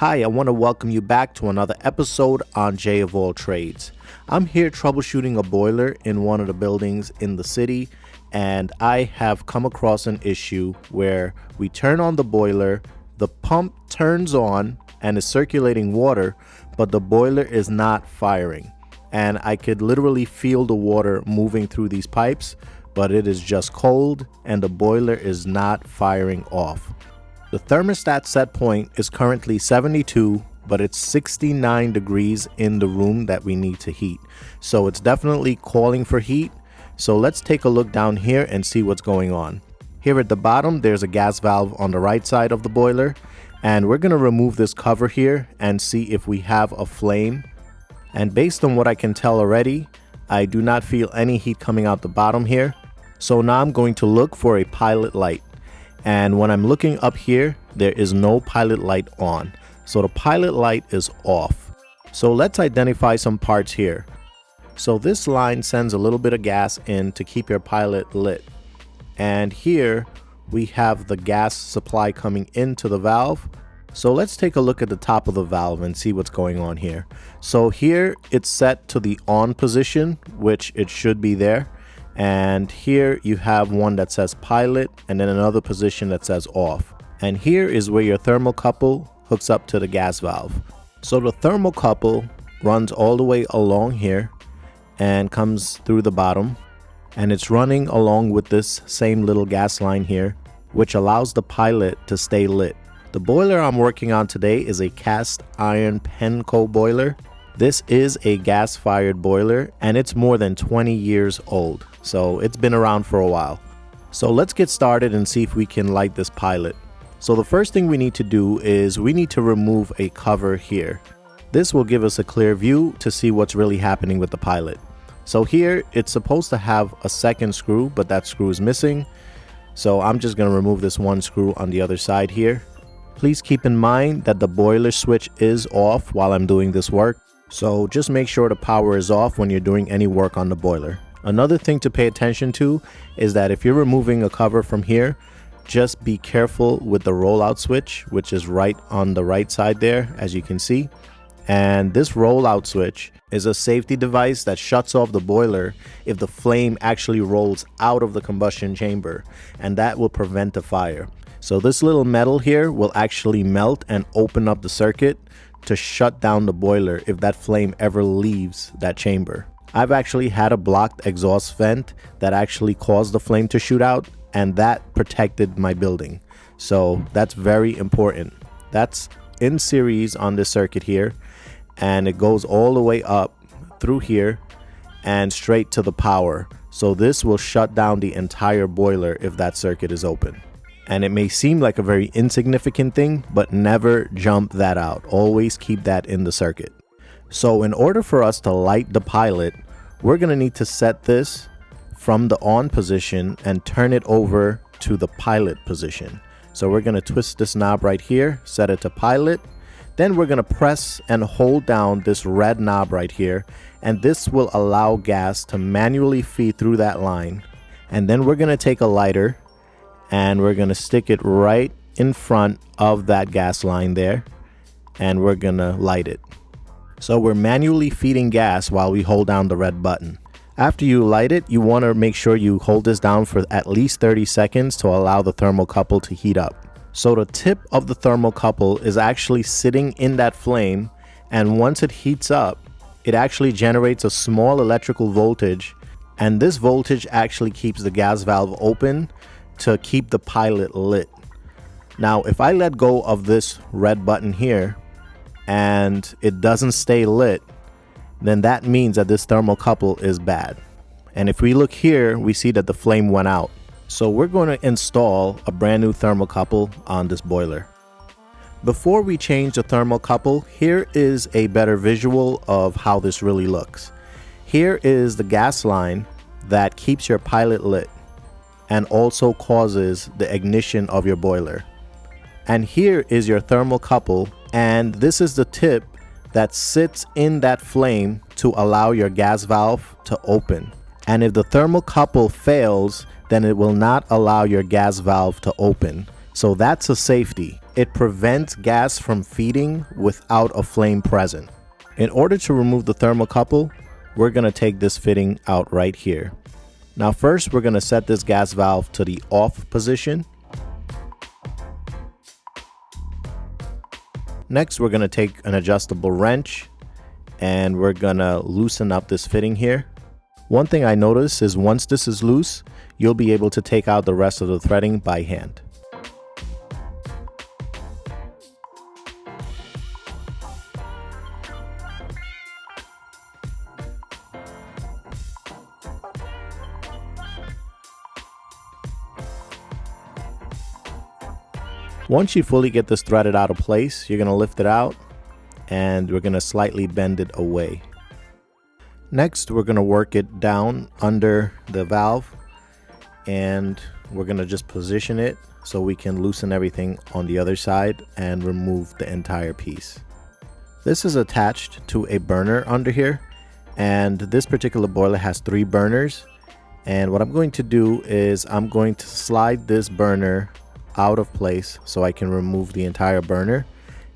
Hi, I want to welcome you back to another episode on J of All Trades. I'm here troubleshooting a boiler in one of the buildings in the city, and I have come across an issue where we turn on the boiler, the pump turns on and is circulating water, but the boiler is not firing. And I could literally feel the water moving through these pipes, but it is just cold and the boiler is not firing off. The thermostat set point is currently 72, but it's 69 degrees in the room that we need to heat. So it's definitely calling for heat. So let's take a look down here and see what's going on. Here at the bottom, there's a gas valve on the right side of the boiler. And we're going to remove this cover here and see if we have a flame. And based on what I can tell already, I do not feel any heat coming out the bottom here. So now I'm going to look for a pilot light. And when I'm looking up here, there is no pilot light on. So the pilot light is off. So let's identify some parts here. So this line sends a little bit of gas in to keep your pilot lit. And here we have the gas supply coming into the valve. So let's take a look at the top of the valve and see what's going on here. So here it's set to the on position, which it should be there. And here you have one that says pilot and then another position that says off. And here is where your thermocouple hooks up to the gas valve. So the thermocouple runs all the way along here and comes through the bottom. And it's running along with this same little gas line here, which allows the pilot to stay lit. The boiler I'm working on today is a cast iron Penco boiler. This is a gas-fired boiler and it's more than 20 years old, so it's been around for a while. So let's get started and see if we can light this pilot. So the first thing we need to do is we need to remove a cover here. This will give us a clear view to see what's really happening with the pilot. So here it's supposed to have a second screw, but that screw is missing. So I'm just going to remove this one screw on the other side here. Please keep in mind that the boiler switch is off while I'm doing this work. So just make sure the power is off when you're doing any work on the boiler. Another thing to pay attention to is that if you're removing a cover from here, just be careful with the rollout switch, which is right on the right side there, as you can see. And this rollout switch is a safety device that shuts off the boiler if the flame actually rolls out of the combustion chamber, and that will prevent a fire. So this little metal here will actually melt and open up the circuit to shut down the boiler if that flame ever leaves that chamber. I've actually had a blocked exhaust vent that actually caused the flame to shoot out, and that protected my building. So that's very important. That's in series on this circuit here, and it goes all the way up through here and straight to the power. So this will shut down the entire boiler if that circuit is open. And it may seem like a very insignificant thing, but never jump that out. Always keep that in the circuit. So in order for us to light the pilot, we're going to need to set this from the on position and turn it over to the pilot position. So we're going to twist this knob right here, set it to pilot. Then we're going to press and hold down this red knob right here. And this will allow gas to manually feed through that line. And then we're going to take a lighter and we're going to stick it right in front of that gas line there, and we're going to light it. So we're manually feeding gas while we hold down the red button. After you light it, you want to make sure you hold this down for at least 30 seconds to allow the thermocouple to heat up. So the tip of the thermocouple is actually sitting in that flame, and once it heats up, it actually generates a small electrical voltage, and this voltage actually keeps the gas valve open to keep the pilot lit. Now, if I let go of this red button here and it doesn't stay lit, then that means that this thermocouple is bad. And if we look here, we see that the flame went out. So we're going to install a brand new thermocouple on this boiler. Before we change the thermocouple, here is a better visual of how this really looks. Here is the gas line that keeps your pilot lit and also causes the ignition of your boiler. And here is your thermocouple, and this is the tip that sits in that flame to allow your gas valve to open. And if the thermocouple fails, then it will not allow your gas valve to open. So that's a safety. It prevents gas from feeding without a flame present. In order to remove the thermocouple, we're going to take this fitting out right here. Now first, we're going to set this gas valve to the off position. Next, we're going to take an adjustable wrench and we're going to loosen up this fitting here. One thing I notice is once this is loose, you'll be able to take out the rest of the threading by hand. Once you fully get this threaded out of place, you're going to lift it out and we're going to slightly bend it away. Next, we're going to work it down under the valve and we're going to just position it so we can loosen everything on the other side and remove the entire piece. This is attached to a burner under here, and this particular boiler has 3 burners. And what I'm going to do is I'm going to slide this burner out of place so I can remove the entire burner,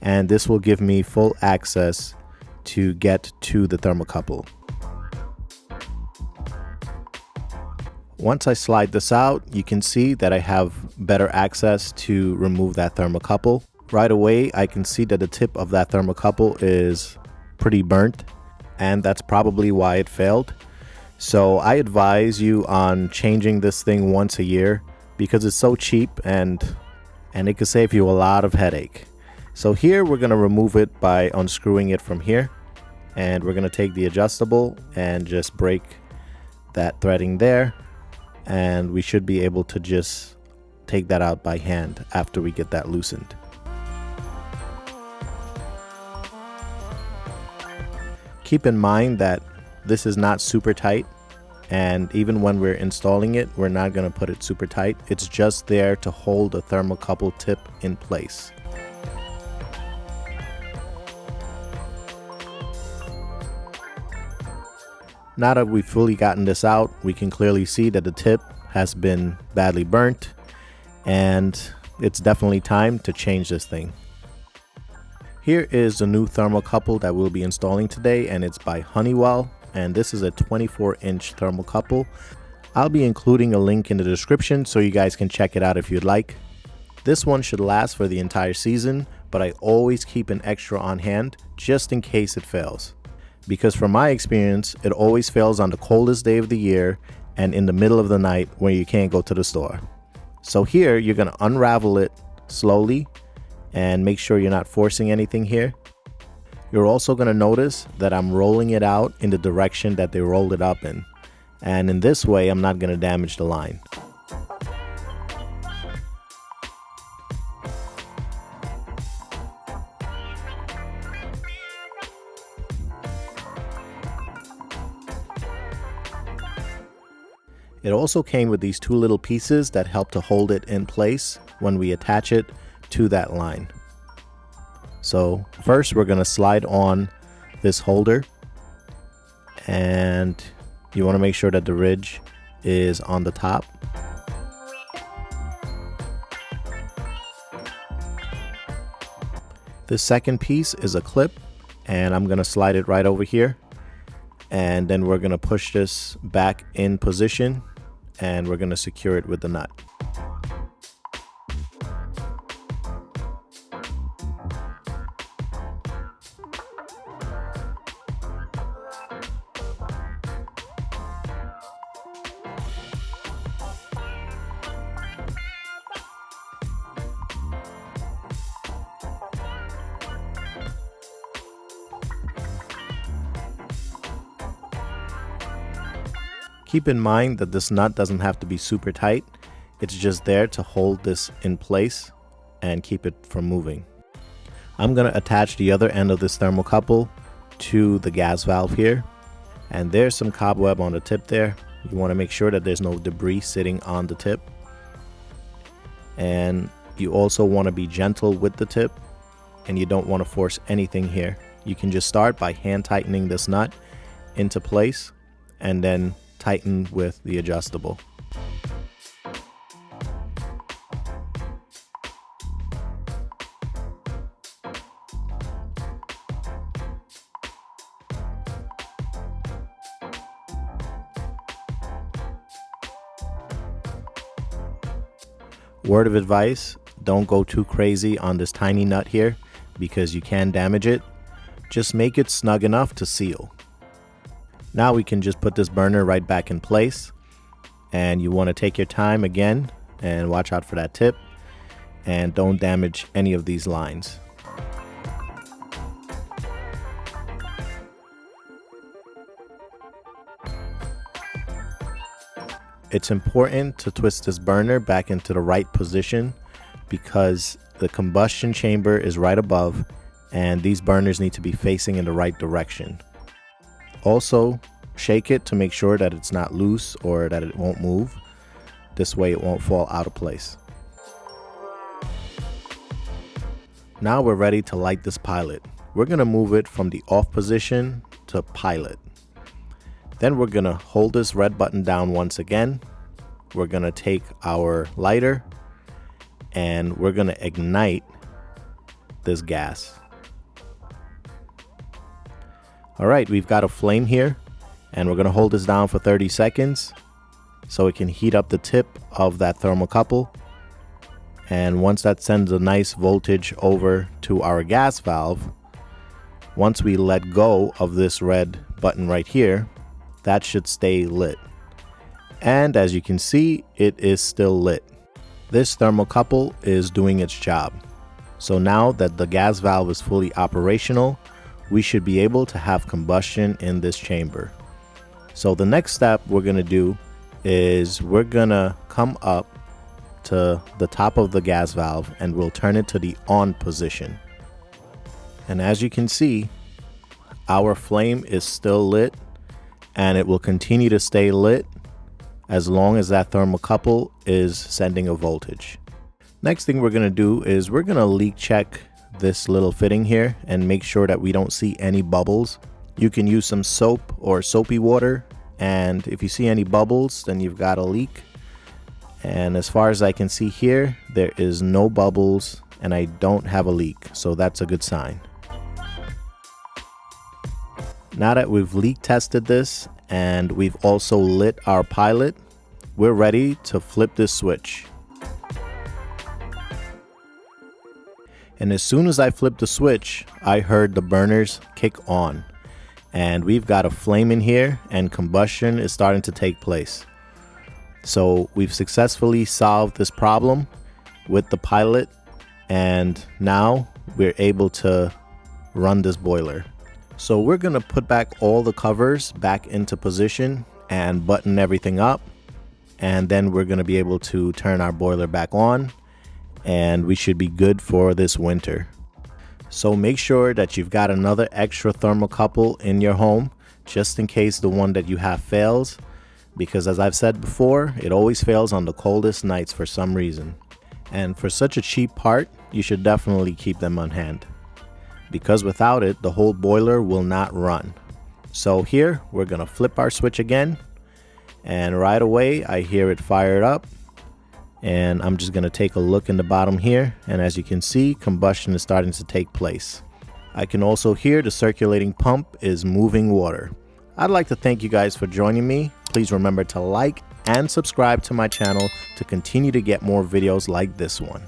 and this will give me full access to get to the thermocouple. Once I slide this out, you can see that I have better access to remove that thermocouple. Right away, I can see that the tip of that thermocouple is pretty burnt, and that's probably why it failed. So I advise you on changing this thing once a year because it's so cheap and it can save you a lot of headache. So here we're going to remove it by unscrewing it from here, and we're going to take the adjustable and just break that threading there, and we should be able to just take that out by hand after we get that loosened. Keep in mind that this is not super tight, and even when we're installing it, we're not going to put it super tight. It's just there to hold the thermocouple tip in place. Now that we've fully gotten this out, we can clearly see that the tip has been badly burnt, and it's definitely time to change this thing. Here is the new thermocouple that we'll be installing today, and it's by Honeywell, and this is a 24-inch thermocouple. I'll be including a link in the description so you guys can check it out if you'd like. This one should last for the entire season, but I always keep an extra on hand just in case it fails. Because from my experience, it always fails on the coldest day of the year and in the middle of the night when you can't go to the store. So here, you're going to unravel it slowly and make sure you're not forcing anything here. You're also going to notice that I'm rolling it out in the direction that they rolled it up in. And in this way, I'm not going to damage the line. It also came with these 2 little pieces that help to hold it in place when we attach it to that line. So first we're going to slide on this holder, and you want to make sure that the ridge is on the top. The second piece is a clip, and I'm going to slide it right over here, and then we're going to push this back in position and we're going to secure it with the nut. Keep in mind that this nut doesn't have to be super tight. It's just there to hold this in place and keep it from moving. I'm going to attach the other end of this thermocouple to the gas valve here. And there's some cobweb on the tip there. You want to make sure that there's no debris sitting on the tip. And you also want to be gentle with the tip, and you don't want to force anything here. You can just start by hand tightening this nut into place and then tighten with the adjustable. Word of advice, don't go too crazy on this tiny nut here because you can damage it. Just make it snug enough to seal. Now we can just put this burner right back in place, and you want to take your time again and watch out for that tip and don't damage any of these lines. It's important to twist this burner back into the right position because the combustion chamber is right above and these burners need to be facing in the right direction. Also, shake it to make sure that it's not loose or that it won't move. This way it won't fall out of place. Now we're ready to light this pilot. We're gonna move it from the off position to pilot. Then we're gonna hold this red button down once again. We're gonna take our lighter and we're gonna ignite this gas. All right, we've got a flame here and we're gonna hold this down for 30 seconds so it can heat up the tip of that thermocouple. And once that sends a nice voltage over to our gas valve, once we let go of this red button right here, that should stay lit. And as you can see, it is still lit. This thermocouple is doing its job. So now that the gas valve is fully operational, we should be able to have combustion in this chamber. So the next step we're gonna do is we're gonna come up to the top of the gas valve and we'll turn it to the on position. And as you can see, our flame is still lit and it will continue to stay lit as long as that thermocouple is sending a voltage. Next thing we're gonna do is we're gonna leak check this little fitting here and make sure that we don't see any bubbles. You can use some soap or soapy water, and if you see any bubbles, then you've got a leak. And as far as I can see here, there is no bubbles and I don't have a leak, so that's a good sign. Now that we've leak tested this and we've also lit our pilot, we're ready to flip this switch. And as soon as I flipped the switch, I heard the burners kick on. And we've got a flame in here and combustion is starting to take place. So we've successfully solved this problem with the pilot, and now we're able to run this boiler. So we're gonna put back all the covers back into position and button everything up, and then we're gonna be able to turn our boiler back on and we should be good for this winter. So make sure that you've got another extra thermocouple in your home just in case the one that you have fails, because as I've said before, it always fails on the coldest nights for some reason. And for such a cheap part, you should definitely keep them on hand, because without it, the whole boiler will not run. So here, we're gonna flip our switch again, and right away, I hear it fired up. And I'm just gonna take a look in the bottom here, and as you can see, combustion is starting to take place. I can also hear the circulating pump is moving water. I'd like to thank you guys for joining me. Please remember to like and subscribe to my channel to continue to get more videos like this one.